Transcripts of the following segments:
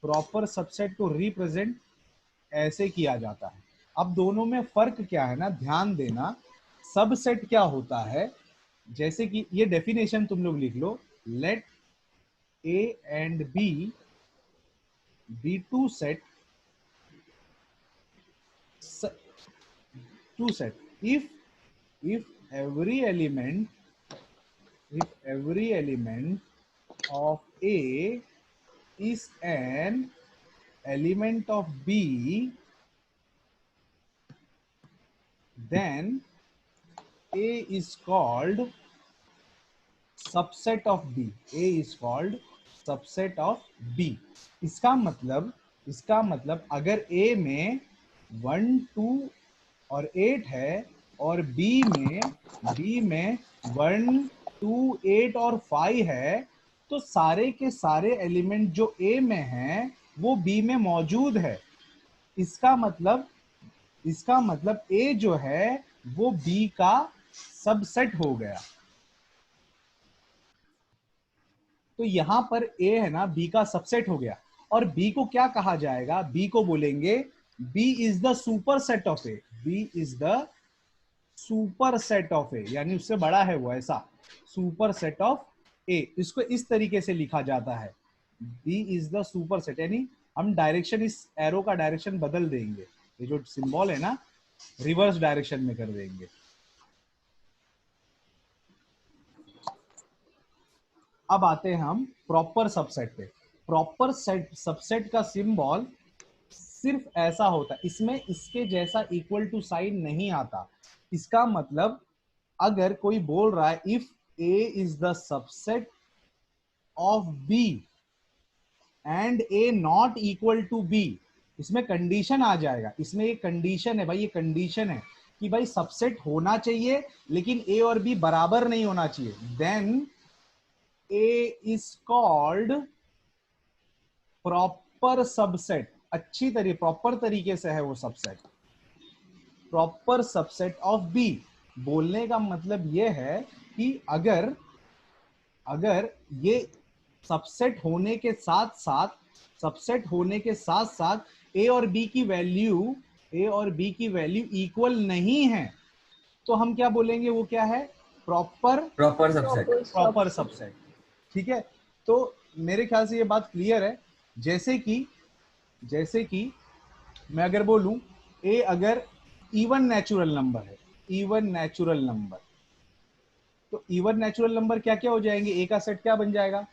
Proper subset को represent ऐसे किया जाता है। अब दोनों में फर्क क्या है ना, ध्यान देना। सबसेट क्या होता है, जैसे कि ये डेफिनेशन तुम लोग लिख लो, let A and B two set if every element of A is an element of B, then A is called subset of B. A is called subset of B. इसका मतलब अगर A में 1, 2 और 8 है और B में 1, 2, 8 और 5 है, तो सारे के सारे एलिमेंट जो A में हैं वो B में मौजूद है। इसका मतलब A जो है वो B का सबसेट हो गया। तो यहां पर A है ना, B का सबसेट हो गया। और B को क्या कहा जाएगा, B को बोलेंगे B is the superset of A। B is the superset of A, यानी उससे बड़ा है वो, ऐसा सुपर सेट ऑफ ए। इसको इस तरीके से लिखा जाता है, B is the superset, यानी हम डायरेक्शन, इस एरो का डायरेक्शन बदल देंगे, ये जो सिंबल है ना रिवर्स डायरेक्शन में कर देंगे। अब आते हैं हम प्रॉपर सबसेट पे। प्रॉपर सबसेट का सिंबल सिर्फ ऐसा होता है, इसमें इसके जैसा इक्वल टू साइन नहीं आता। इसका मतलब अगर कोई बोल रहा है if A is the subset of B and A not equal to B, इसमें कंडीशन आ जाएगा। इसमें एक कंडीशन है भाई, ये कंडीशन है कि भाई सबसेट होना चाहिए लेकिन A और B बराबर नहीं होना चाहिए, then A is called proper subset. अच्छी तरीके, प्रॉपर तरीके से है वो subset, proper subset of B. बोलने का मतलब ये है कि अगर ये सबसेट होने के साथ ए और बी की वैल्यू इक्वल नहीं है, तो हम क्या बोलेंगे, वो क्या है, प्रॉपर सबसेट। ठीक है, तो मेरे ख्याल से ये बात क्लियर है। जैसे कि मैं अगर बोलूं ए अगर इवन नेचुरल नंबर है, तो इवन नेचुरल नंबर क्या क्या हो जाएंगे, ए का सेट क्या बन जाएगा,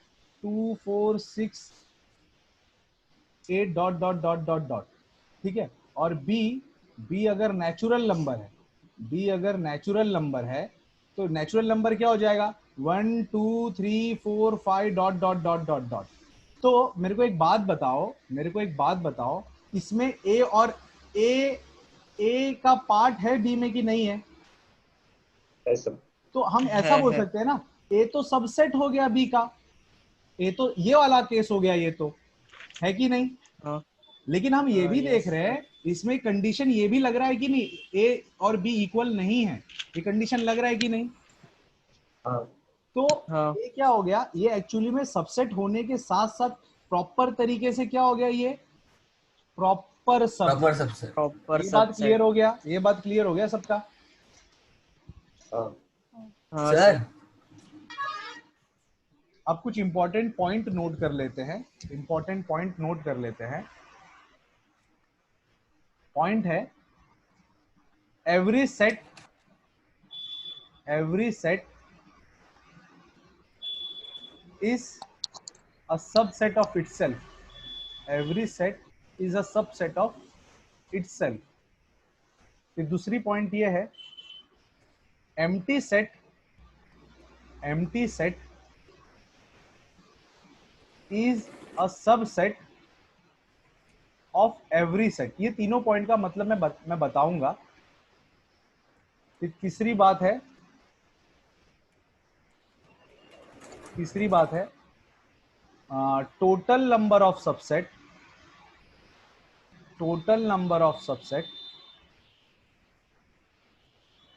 2, 4, 6, 8 dot dot dot dot dot. ठीक है, और बी अगर नेचुरल नंबर है तो नेचुरल नंबर क्या हो जाएगा, 1, 2, 3, 4, 5 dot dot dot dot dot. तो मेरे को एक बात बताओ, इसमें ए का पार्ट है बी में कि नहीं है? तो हम ऐसा बोल है। सकते हैं ना, ए तो सबसेट हो गया बी का, ए तो ये वाला केस हो गया, ये तो है कि नहीं? हाँ, लेकिन हम ये भी देख यस। रहे हैं, इसमें कंडीशन ये भी लग रहा है कि नहीं, ए और बी इक्वल नहीं है, ये कंडीशन लग रहा है कि नहीं? तो हाँ, ये क्या हो गया, ये एक्चुअली में सबसेट होने के साथ साथ प्रॉपर तरीके से क्या हो गया, ये प्रॉपर सबसेट। सबसेट। प्रॉपर ये बात सबसेट। क्लियर हो गया, ये बात क्लियर हो गया सबका? हाँ सर सर। अब कुछ इंपॉर्टेंट पॉइंट नोट कर लेते हैं, पॉइंट है, every set is a subset of itself. Every set is a subset of itself. फिर दूसरी पॉइंट ये है, empty set is a subset of every set. ये तीनों पॉइंट का मतलब मैं बताऊंगा। फिर तीसरी बात है total number of subset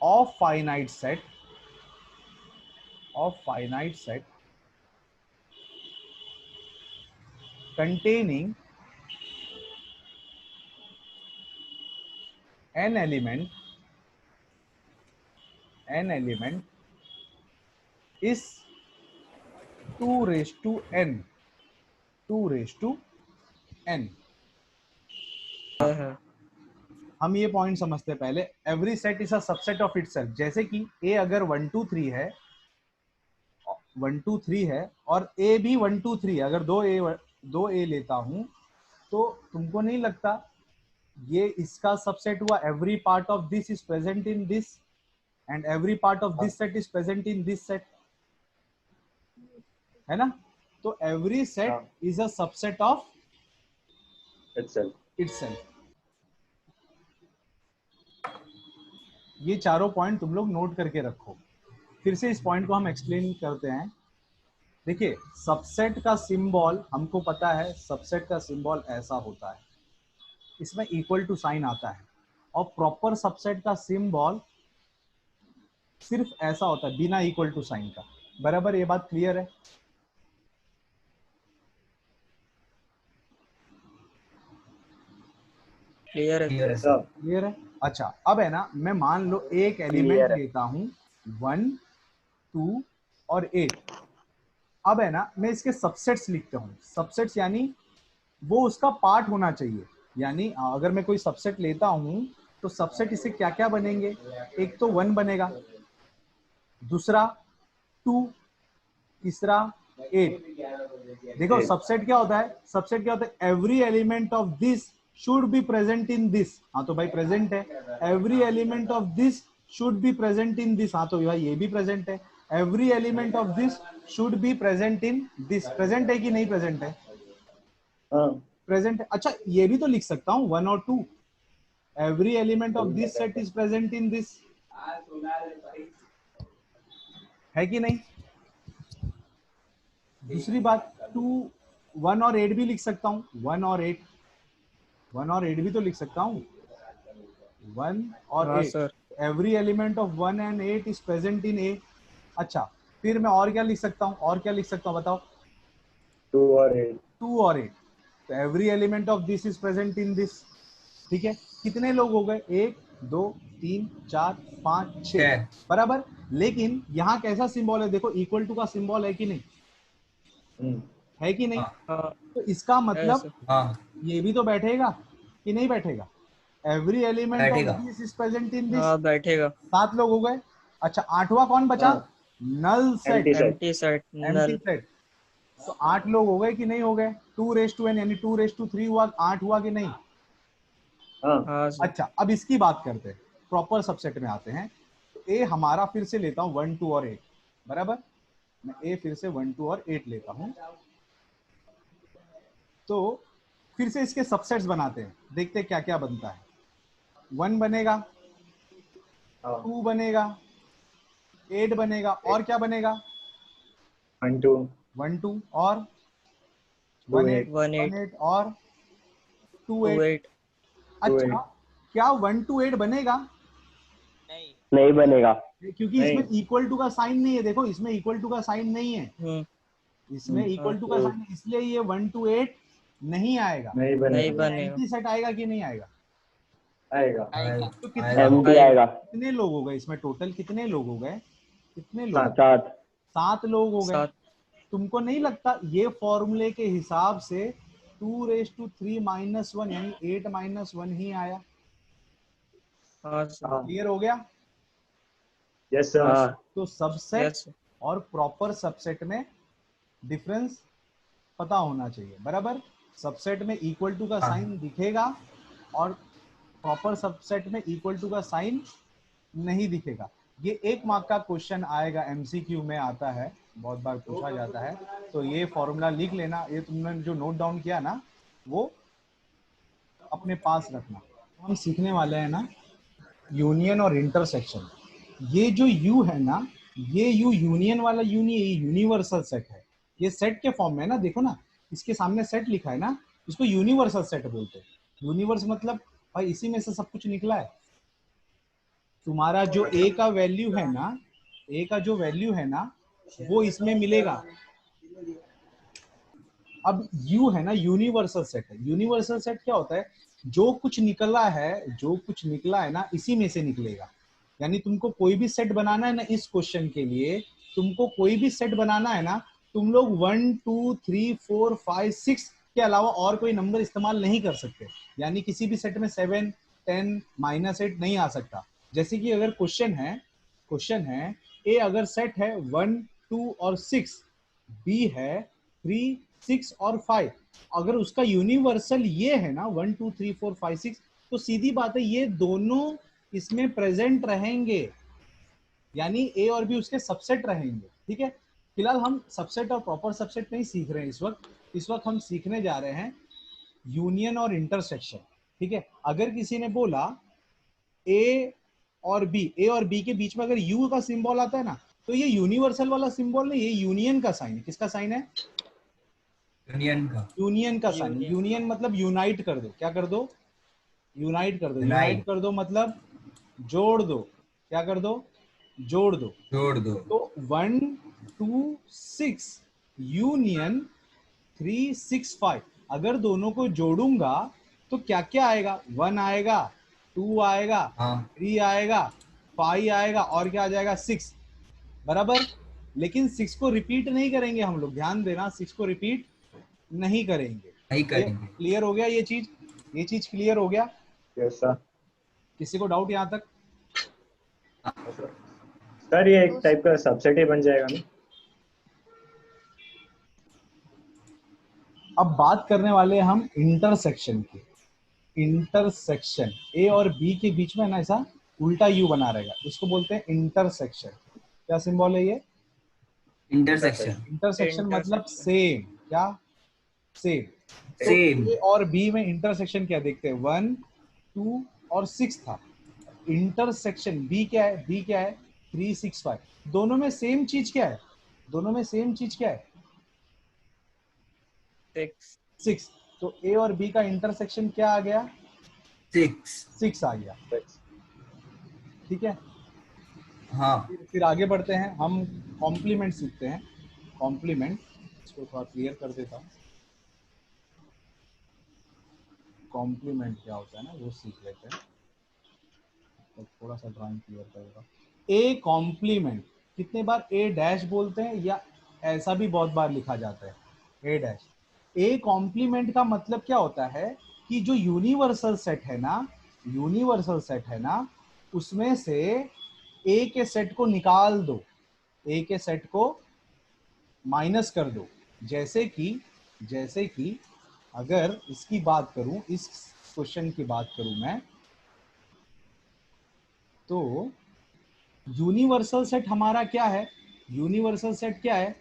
of finite set containing n element is 2 raised to n, 2 raised to n। हम ये पॉइंट समझते हैं पहले। Every set is a subset of itself. जैसे कि a अगर 1 2 3 है, 1 2 3 है, और a भी 1 2 3 है, अगर दो a लेता हूं, तो तुमको नहीं लगता ये इसका सबसेट हुआ? Every part of this is present in this and every part of this set is present in this set, है ना? तो every set is a subset of itself. ये चारों पॉइंट तुम लोग नोट करके रखो। फिर से इस पॉइंट को हम एक्सप्लेन करते हैं। देखिए, सबसेट का सिंबल हमको पता है, सबसेट का सिंबल ऐसा होता है, इसमें इक्वल टू साइन आता है, और प्रॉपर सबसेट का सिंबल सिर्फ ऐसा होता है, बिना इक्वल टू साइन का। बराबर, ये बात क्लियर है? क्लियर है सर। क्लियर है। अच्छा, अब है ना, मैं मान लो एक एलिमेंट लेता हूं 1 2 और 8। अब है ना, मैं इसके सबसेट्स लिखता हूं। सबसेट्स यानी वो उसका पार्ट होना चाहिए। यानी अगर मैं कोई सबसेट लेता हूं तो सबसेट इससे क्या क्या बनेंगे? एक तो 1 बनेगा, दूसरा 2, तीसरा 8। देखो सबसेट क्या होता है? सबसेट क्या होता है? Every element of this should be present in this. हाँ तो भाई प्रेजेंट है। Every element of this should be present in this. हाँ तो भाई ये भी प्रेजेंट है। Every element of this should be present in this. Present है कि नहीं प्रेजेंट है? प्रेजेंट है। अच्छा, ये भी तो लिख सकता हूँ 1 और 2। Every element of this set is present in this, है कि नहीं? दूसरी बात, 2 1 और 8 भी लिख सकता हूँ। 1 और 8, 1 और 8 भी तो लिख सकता हूँ। 1 और 8, every element of 1 and 8 is present in A. अच्छा, फिर मैं और क्या लिख सकता हूँ? और क्या लिख सकता हूँ बताओ? 2 और 8। 2 और 8, तो every element of this is present in this. ठीक है, कितने लोग हो गए? 1 2 3 4 5 6, बराबर। लेकिन यहाँ कैसा सिंबल है? देखो, इक्वल टू का सिंबल है कि नहीं? है कि नहीं? तो इसका मतलब ये भी तो बैठेगा कि नहीं बैठेगा? Every element of this is present in this. बैठेगा। 7 लोग हो गए। अच्छा, 8वां कौन बचा? Null set, empty set, empty set. तो 8 लोग हो गए कि नहीं हो गए? 2 रेज टू एन यानी 2 रेज टू 3 हुआ, 8 हुआ कि नहीं? अच्छा, अब इसकी बात करते हैं, प्रॉपर सबसेट में आते हैं। तो ए हमारा फिर से लेता हूं 1 2 और 8, बराबर। मैं ए फिर से 1 2 और 8 लेता हूं। तो फिर से इसके सबसेट्स बनाते हैं, देखते हैं क्या क्या बनता है। 1 बनेगा, 2 बनेगा, 8 बनेगा, और क्या बनेगा? 1 2 1 2 और 1 1 8 8 और 2 2 8। 8 अच्छा, क्या 1 2 8 बनेगा? नहीं बनेगा, क्योंकि इसमें इक्वल टू का साइन नहीं है। देखो, इसमें इक्वल टू का साइन नहीं है। इसमें इक्वल टू का साइन, इसलिए ये 1 2 8 नहीं आएगा। नहीं बनेगा, एम्प्टी सेट आएगा कि नहीं आएगा? आएगा। तो कितने एम्प्टी आएगा। कितने लोग हो गए इसमें? टोटल कितने लोग हो गए? कितने लोग? 7 7 लोग हो गए। तुमको नहीं लगता ये फॉर्मूले के हिसाब से 2 रेज टू 3 माइनस 1 यानी 8 माइनस 1 ही आया? क्लियर हो गया? Yes sir. तो सबसेट और प्रॉपर सबसेट में डिफरेंस पता होना चाहिए, बराबर। सबसेट में इक्वल टू का साइन दिखेगा और प्रॉपर सबसेट में इक्वल टू का साइन नहीं दिखेगा। ये 1 मार्क का क्वेश्चन आएगा, एमसीक्यू में आता है, बहुत बार पूछा जाता है। तो ये फॉर्मूला लिख लेना, ये तुमने जो नोट डाउन किया ना वो अपने पास रखना। हम सीखने वाले हैं ना यूनियन और इंटरसेक्शन। ये जो यू है ना, ये यू यूनियन वाला यू नहीं है, ये यूनिवर्सल सेट है। ये सेट के फॉर्म में है ना, देखो ना, इसके सामने सेट लिखा है ना, इसको यूनिवर्सल सेट बोलते हैं। यूनिवर्स मतलब भाई इसी में से सब कुछ निकला है। तुम्हारा जो ए का वैल्यू है ना, ए का जो वैल्यू है ना, वो इसमें मिलेगा। अब यू है ना, यूनिवर्सल सेट है। यूनिवर्सल सेट क्या होता है जो कुछ निकला है, जो कुछ निकला है ना, इसी में से निकलेगा। यानी तुमको कोई भी सेट बनाना है ना, इस क्वेश्चन के लिए तुमको कोई भी सेट बनाना है ना, तुम लोग 1 2 3 4 5 6 के अलावा और कोई नंबर इस्तेमाल नहीं कर सकते। यानी किसी भी सेट में 7 10 -8 नहीं आ सकता। जैसे कि अगर क्वेश्चन है ए अगर सेट है 1 2 और 6, बी है 3 6 और 5, अगर उसका यूनिवर्सल ये है ना 1 2 3 4 5 6, तो सीधी बात है ये दोनों इसमें प्रेजेंट रहेंगे, यानी ए और बी उसके सबसेट रहेंगे। ठीक है, फिलहाल हम सबसेट और प्रॉपर सबसेट नहीं सीख रहे हैं इस वक्त हम सीखने जा रहे हैं यूनियन और इंटरसेक्शन। ठीक है, अगर किसी ने बोला ए और बी के बीच में अगर यू का सिंबल आता है ना, तो ये यूनिवर्सल वाला सिंबल नहीं, ये यूनियन का साइन है। किसका साइन है? यूनियन का साइन। यूनियन मतलब यूनाइट कर दो। क्या कर दो? यूनाइट कर दो। यूनाइट कर दो मतलब जोड़ दो। क्या कर दो? जोड़ दो। तो 1 2 6 यूनियन 3 6 5, अगर दोनों को जोड़ूंगा तो क्या क्या आएगा? 1 आएगा, 2 आएगा, 3 आएगा, 5 आएगा और क्या आ जाएगा? 6। बराबर। लेकिन 6 को रिपीट नहीं करेंगे हम लोग, ध्यान देना, 6 को रिपीट नहीं करेंगे। क्लियर हो गया ये चीज क्लियर हो गया? Yes sir. किसी को डाउट यहां तक? सर ये एक टाइप का सबसेट ही बन जाएगा ना? अब बात करने वाले हैं हम इंटरसेक्शन की। इंटरसेक्शन ए और बी के बीच में ना ऐसा उल्टा यू बना रहेगा, इसको बोलते हैं इंटरसेक्शन। क्या सिंबल है ये? इंटरसेक्शन मतलब सेम। क्या? सेम। तो ए और बी में इंटरसेक्शन क्या देखते हैं? 1 2 और 6 था। इंटरसेक्शन बी क्या है? बी क्या है? 3 6 5। दोनों में सेम चीज क्या है? दोनों में सेम चीज क्या है? 6। तो ए और बी का इंटरसेक्शन क्या आ गया? 6 आ गया। ठीक है। हाँ। फिर आगे बढ़ते हैं, हम कॉम्प्लीमेंट सीखते हैं। कॉम्प्लीमेंट, इसको थोड़ा क्लियर कर देता हूँ। कॉम्प्लीमेंट क्या होता है ना, वो सीख लेते हैं। तो थोड़ा सा ड्राइंग क्लियर करेगा। ए कॉम्प्लीमेंट, कितने बार ए डैश बोलते हैं या ऐसा भी बहुत बार लिखा जाता है ए डैश। ए कॉम्प्लीमेंट का मतलब क्या होता है कि जो यूनिवर्सल सेट है ना, यूनिवर्सल सेट है ना, उसमें से ए के सेट को निकाल दो, ए के सेट को माइनस कर दो। जैसे कि अगर इसकी बात करूं, इस क्वेश्चन की बात करूं मैं, तो यूनिवर्सल सेट हमारा क्या है? यूनिवर्सल सेट क्या है?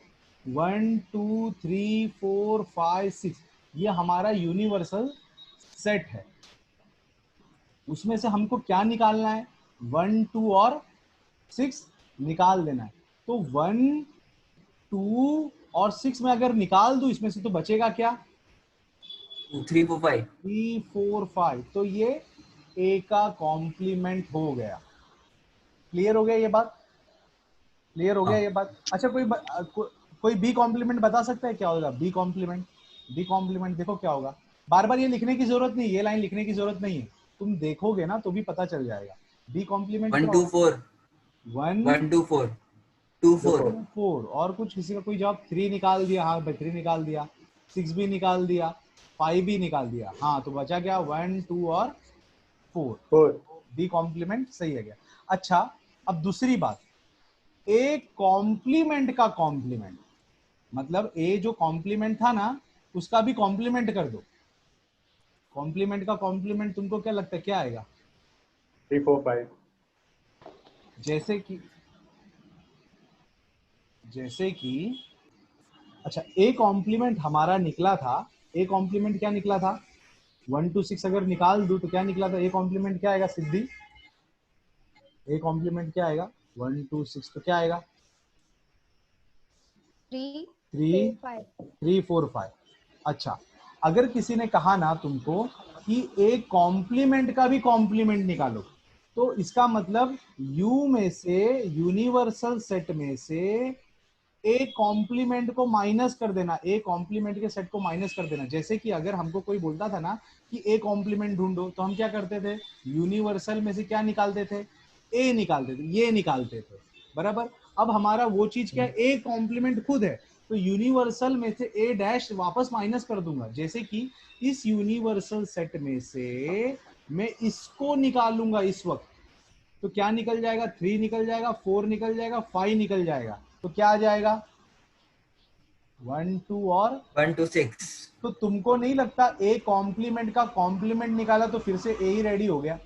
1 2 3 4 5 6, ये हमारा यूनिवर्सल सेट है। उसमें से हमको क्या निकालना है? 1 2 और 6 निकाल देना है। तो 1 2 और 6 में अगर निकाल दूं इसमें से, तो बचेगा क्या? 3 4 5। 3 4 5। तो ये ए का कॉम्प्लीमेंट हो गया। क्लियर हो गया ये बात? क्लियर हो गया ये बात? अच्छा, कोई बी कॉम्प्लीमेंट बता सकता है क्या होगा? बी कॉम्प्लीमेंट, बी कॉम्प्लीमेंट देखो क्या होगा। बार बार ये लिखने की जरूरत नहीं, ये लाइन लिखने की जरूरत नहीं है, तुम देखोगे ना तो भी पता चल जाएगा। बी कॉम्प्लीमेंट 1 2 4 1 2 4 2 4 4 और कुछ, किसी का कोई जवाब? 3 निकाल दिया, हाँ भाई 3 निकाल दिया, 6 भी निकाल दिया, 5 भी निकाल दिया, हाँ तो बचा क्या? 1 2 और 4। बी कॉम्प्लीमेंट सही है गया। अच्छा, अब दूसरी बात, ए कॉम्प्लीमेंट का कॉम्प्लीमेंट, मतलब ए जो कॉम्प्लीमेंट था ना, उसका भी कॉम्प्लीमेंट कर दो। कॉम्प्लीमेंट का कॉम्प्लीमेंट तुमको क्या लगता है क्या आएगा? 3 4 5। जैसे कि अच्छा, ए कॉम्प्लीमेंट हमारा निकला था, ए कॉम्प्लीमेंट क्या निकला था? 1 2 6 अगर निकाल दूं तो क्या निकला था? ए कॉम्प्लीमेंट क्या आएगा सिद्धि? ए कॉम्प्लीमेंट क्या आएगा? 1 2 6 तो क्या आएगा? 3 4 5। अच्छा, अगर किसी ने कहा ना तुमको कि एक कॉम्प्लीमेंट का भी कॉम्प्लीमेंट निकालो, तो इसका मतलब यू में से, यूनिवर्सल सेट में से ए कॉम्प्लीमेंट को माइनस कर देना, ए कॉम्प्लीमेंट के सेट को माइनस कर देना। जैसे कि अगर हमको कोई बोलता था ना कि ए कॉम्प्लीमेंट ढूंढो, तो हम क्या करते थे, यूनिवर्सल में से क्या निकालते थे, ए निकालते थे, ये निकालते थे, बराबर। अब हमारा वो चीज क्या है, ए कॉम्प्लीमेंट खुद है, तो यूनिवर्सल में से ए डैश वापस माइनस कर दूंगा। जैसे कि इस यूनिवर्सल सेट में से मैं इसको निकालूंगा इस वक्त, तो क्या निकल जाएगा, 3 निकल जाएगा, 4 निकल जाएगा, 5 निकल जाएगा, तो क्या आ जाएगा 1 2 और 1 to 6। तो तुमको नहीं लगता ए कॉम्प्लीमेंट का कॉम्प्लीमेंट निकाला तो फिर से ए ही रेडी हो गया,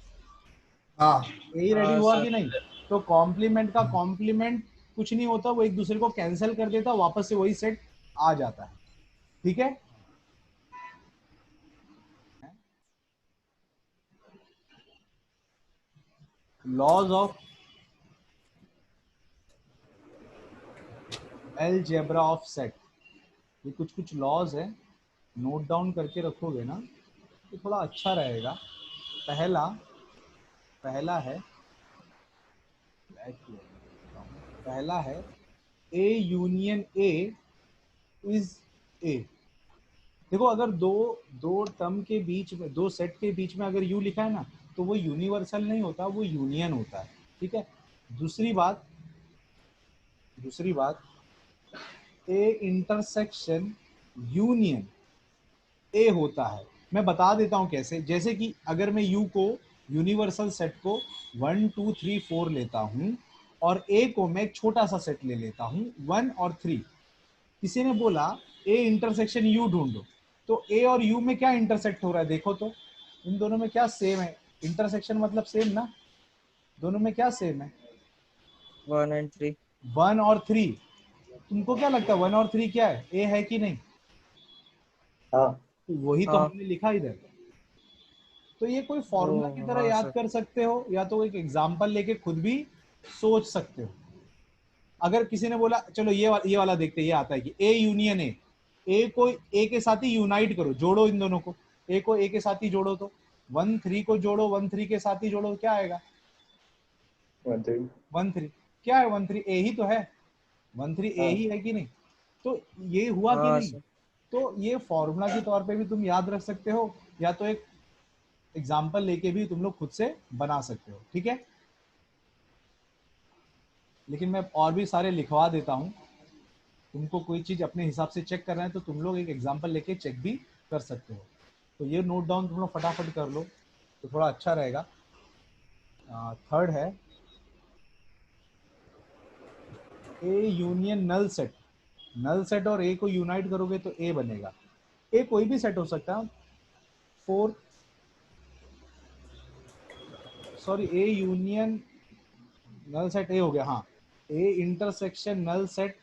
हाँ ए ही रेडी हुआ सर। कि नहीं। तो कॉम्प्लीमेंट का कॉम्प्लीमेंट कुछ नहीं होता, वो एक दूसरे को कैंसिल कर देता, वापस से वही सेट आ जाता है, ठीक है। Laws of algebra of set, ये कुछ कुछ लॉज है, नोट डाउन करके रखोगे ना तो थोड़ा अच्छा रहेगा। पहला पहला है पहला है A union A is a. देखो अगर दो दो टर्म के बीच में, दो सेट के बीच में अगर यू लिखा है ना, तो वो यूनिवर्सल नहीं होता, वो यूनियन होता है, ठीक है। दूसरी बात ए इंटरसेक्शन यूनियन ए होता है। मैं बता देता हूं कैसे। जैसे कि अगर मैं यू को, यूनिवर्सल सेट को 1 2 3 4 लेता हूं और ए को मैं एक छोटा सा सेट ले लेता हूं 1 और 3। किसी ने बोला ए इंटरसेक्शन यू ढूंढो, तो ए और यू में क्या इंटरसेक्ट हो रहा है, देखो तो इन दोनों में क्या सेम है, इंटरसेक्शन मतलब सेम ना, दोनों में क्या सेम है, 1 and 3। 1 और 3। तुमको क्या लगता है 1 और 3 क्या है, ए है कि नहीं, हाँ तो वही तो हाँ। हमने लिखा इधर। तो ये कोई फॉर्मूला की तरह हाँ याद सर। कर सकते हो, या तो एक एग्जांपल लेके खुद भी सोच सकते हो। अगर किसी ने बोला चलो ये वाला देखते हैं, ये आता है कि ए यूनियन ए को ए के साथ ही यूनाइट करो, जोड़ो इन दोनों को, ए को ए के साथ ही जोड़ो, तो 1 3 को जोड़ो 1 3 के साथ ही जोड़ो, क्या आएगा 1 3। 1 3। क्या है 1 3, ए ही तो है, 1 3 ए हाँ ही है कि नहीं। तो ये हुआ कि हाँ नहीं। सर। तो ये फॉर्मूला के तौर पे भी तुम याद रख सकते हो, या तो एक एग्जाम्पल लेके भी तुम लोग खुद से बना सकते हो, ठीक है। लेकिन मैं और भी सारे लिखवा देता हूँ, तुमको कोई चीज अपने हिसाब से चेक करना है तो तुम लोग एक एग्जाम्पल लेके चेक भी कर सकते हो। तो ये नोट डाउन तुम लोग फटाफट कर लो तो थोड़ा अच्छा रहेगा। थर्ड है A union null set. Null set और ए को यूनाइट करोगे तो ए बनेगा। ए कोई भी सेट हो सकता है, fourth sorry A union null set A हो गया, हाँ। ए इंटरसेक्शन नल सेट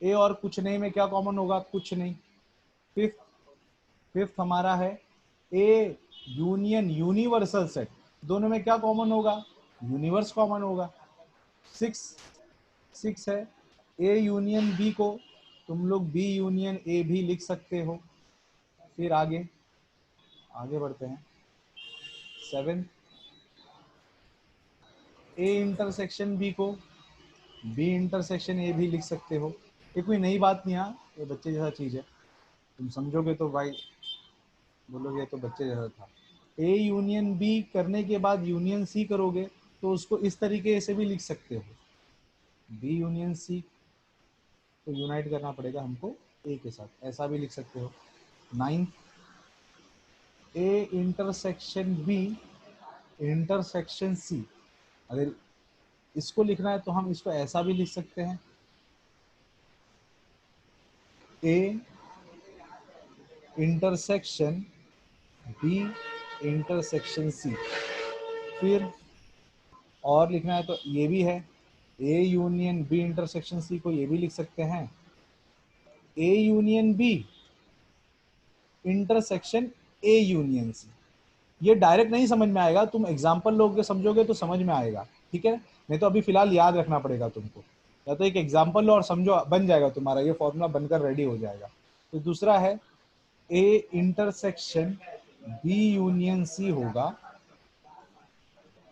ए और कुछ नहीं में क्या कॉमन होगा, कुछ नहीं। फिफ्थ फिफ्थ हमारा है ए यूनियन यूनिवर्सल सेट, दोनों में क्या कॉमन होगा, यूनिवर्स कॉमन होगा। सिक्स है ए यूनियन बी को तुम लोग बी यूनियन ए भी लिख सकते हो। फिर आगे आगे बढ़ते हैं। 7 ए इंटरसेक्शन बी को बी इंटरसेक्शन ए भी लिख सकते हो। ये कोई नई बात नहीं, हाँ ये बच्चे जैसा चीज है, तुम समझोगे तो भाई बोलोगे तो बच्चे जैसा था। ए यूनियन बी करने के बाद यूनियन सी करोगे तो उसको इस तरीके से भी लिख सकते हो, बी यूनियन सी, तो यूनाइट करना पड़ेगा हमको ए के साथ, ऐसा भी लिख सकते हो। 9 A intersection B intersection C, अगर इसको लिखना है तो हम इसको ऐसा भी लिख सकते हैं, A intersection B intersection C. फिर और लिखना है तो ये भी है, A union B intersection C को ये भी लिख सकते हैं, A union B intersection A union C. ये डायरेक्ट नहीं समझ में आएगा, तुम एग्जाम्पल लोगे समझोगे तो समझ में आएगा, ठीक है। नहीं तो अभी फिलहाल याद रखना पड़ेगा तुमको, या तो एक एग्जाम्पल लो और समझो, बन जाएगा तुम्हारा ये फॉर्मूला बनकर रेडी हो जाएगा। तो दूसरा है A intersection B union C होगा,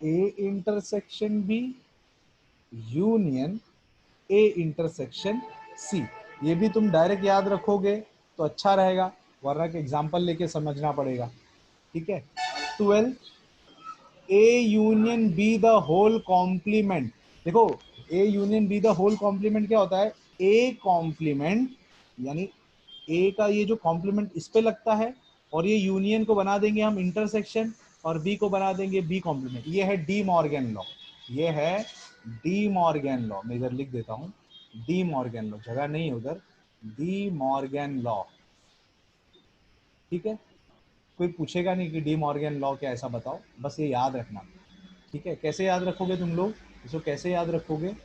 A intersection B union A intersection C. ये भी तुम डायरेक्ट याद रखोगे तो अच्छा रहेगा, वरना के एग्जाम्पल लेके समझना पड़ेगा। ठीक है। 12 A union B the whole complement. देखो A union B the whole complement क्या होता है, ए कॉम्प्लीमेंट यानी ए का ये जो कॉम्प्लीमेंट इस पे लगता है, और ये यूनियन को बना देंगे हम इंटरसेक्शन, और बी को बना देंगे बी कॉम्प्लीमेंट। ये है डी मॉर्गन लॉ, ये है डी मॉर्गन लॉ। मैं इधर लिख देता हूं डी मॉर्गन लॉ, जगह नहीं है उधर, डी मॉर्गन लॉ। ठीक है, कोई पूछेगा नहीं कि डी मॉर्गन लॉ क्या, ऐसा बताओ, बस ये याद रखना। ठीक है, कैसे याद रखोगे तुम लोग इसको, कैसे याद रखोगे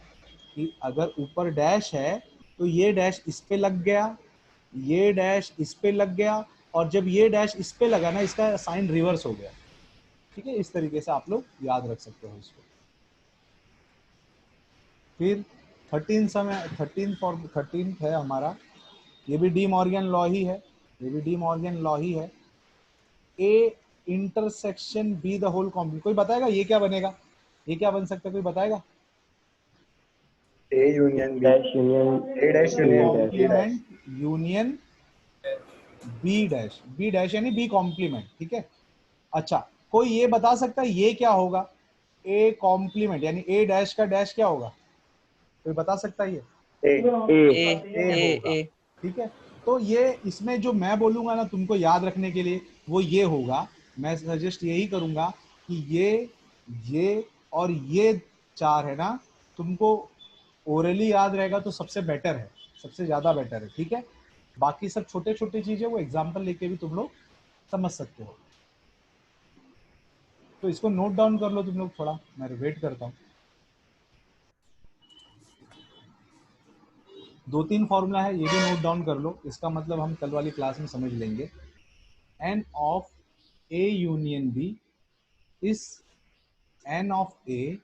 कि अगर ऊपर डैश है तो ये डैश इस पे लग गया, ये डैश इस पे लग गया, और जब ये डैश इस पे लगा ना, इसका साइन रिवर्स हो गया। ठीक है, इस तरीके से आप लोग याद रख सकते हो इसको। फिर 13 है हमारा, ये भी डी मॉर्गन लॉ ही है, ये भी डी मॉर्गन लॉ ही है। A intersection B the whole complement, कोई बताएगा ये क्या बनेगा, ये क्या बन सकता है, कोई बताएगा? A union B, dash union A dash union B dash. Complement union B dash, B dash यानी बी कॉम्प्लीमेंट। ठीक है, अच्छा कोई ये बता सकता है ये क्या होगा, ए कॉम्प्लीमेंट यानी ए डैश का डैश क्या होगा, कोई बता सकता है ये? A. ए ए होगा। ए ठीक है, तो ये इसमें जो मैं बोलूंगा ना तुमको याद रखने के लिए, वो ये होगा। मैं सजेस्ट यही करूंगा कि ये और ये चार है ना, तुमको ओरली याद रहेगा तो सबसे बेटर है, सबसे ज्यादा बेटर है। ठीक है, बाकी सब छोटे छोटे चीजें वो एग्जाम्पल लेके भी तुम लोग समझ सकते हो। तो इसको नोट डाउन कर लो तुम लोग थोड़ा, मैं वेट करता हूँ। 2-3 फॉर्मूला है, ये भी नोट डाउन कर लो, इसका मतलब हम कल वाली क्लास में समझ लेंगे। N of A union B is n of A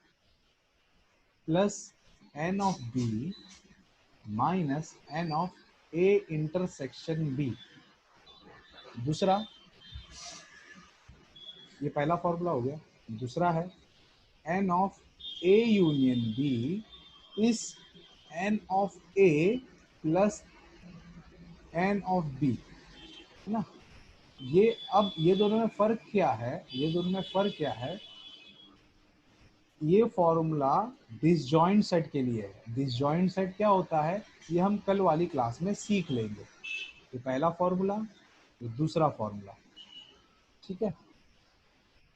plus n of B minus n of A intersection B. दूसरा, ये पहला फॉर्मूला हो गया। दूसरा है n of A union B is n of A plus n of B, है ना। ये अब ये दोनों में फर्क क्या है, ये दोनों में फर्क क्या है, ये फॉर्मूला डिसजॉइंट सेट के लिए है। डिसजॉइंट सेट क्या होता है ये हम कल वाली क्लास में सीख लेंगे। ये पहला फॉर्मूला, ये दूसरा फॉर्मूला। ठीक है,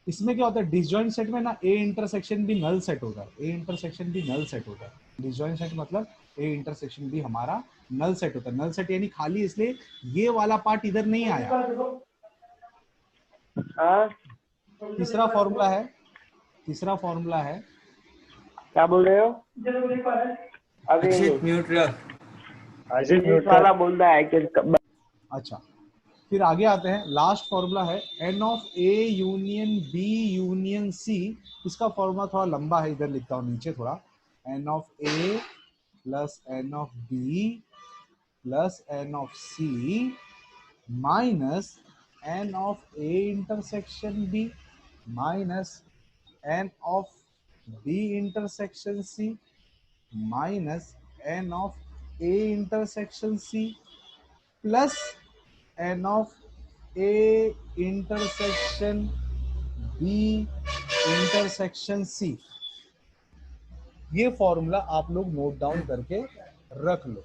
इसमें क्या होता है डिसजॉइंट सेट में ना, ए इंटरसेक्शन भी नल सेट होता है, ए इंटरसेक्शन भी नल सेट होता है। डिसजॉइंट सेट मतलब ए इंटरसेक्शन भी हमारा नल सेट होता है। नल सेट यानी खाली, इसलिए ये वाला पार्ट इधर नहीं आया। तीसरा फॉर्मूला है, तीसरा फॉर्मूला है, क्या बोल रहे हो? अक्षित म्यूट रख। Ajit इंग्लिश वाला बोल रहा है कि अच्छा फिर आगे आते हैं। लास्ट फॉर्मूला है n of A union B union C. इसका फॉर्मूला थोड़ा लंबा है, इधर लिखता हूँ नीचे थोड़ा। N of A plus n of B plus n of C minus n of A intersection B minus n of B intersection C minus n of A intersection C plus n of A intersection B intersection C. ये formula आप लोग note down करके रख लो।